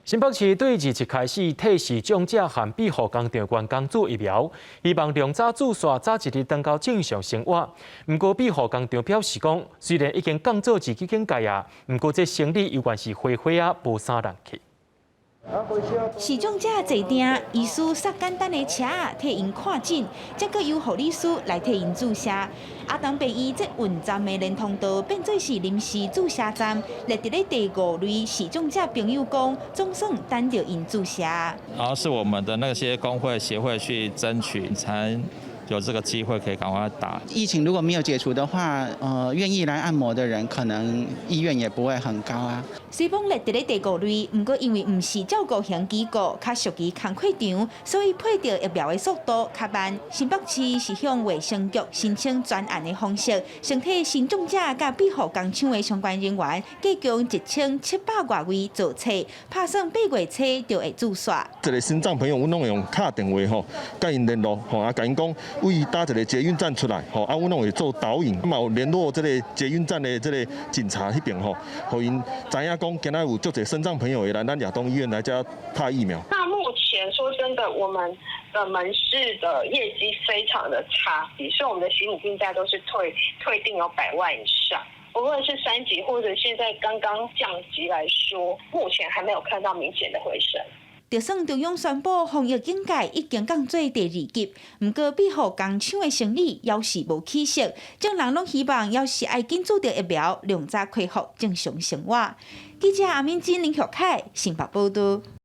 新北市对日开始替市长者和庇护工场员工做疫苗，希望量早注射早一日登到正常生活。不过庇护工场表示讲，虽然已经降做自己境界啊，不过这生理犹原是灰灰啊，无啥人气。 视障者坐定，医师塞简单的车替因看诊，再搁由护理师来替因注射。阿东病院这运站的连通道变做是临时注射站，列伫咧第5类视障者朋友讲，总算等到因注射。然后是我们的那些工会协会去争取，才有这个机会可以赶快打。疫情如果没有解除的话，愿意来按摩的人可能意愿也不会很高啊。虽然列伫咧第5类，不过因为唔是照顾型机构，较属于工课场，所以配到疫苗的速度较慢。新北市是向卫生局申请专案的方式，身体视障者甲庇护工厂的相关人员，计共1700多位做册，拍算8月初就会注射。一个身障朋友，阮拢会用敲电话吼，甲因联络吼，甲因讲为伊搭一个捷运站出来吼，阮拢会做导引，嘛有联络这个捷运站的这个警察迄边吼，互因知影讲今仔有足侪身障朋友会来咱亚东医院来遮打疫苗。那目前说真的，我们的门市的业绩非常的差，所以我们的行李定价都是退订有100万以上。无论是3级或者现在刚刚降级来说，目前还没有看到明显的回升。就算中央宣布防疫境界已经降做第2级，不过庇护工厂的生意要是无起色，众人拢希望要是爱紧做到疫苗，量早恢复正常生活。记者阿敏珍、林学凯，新北报道。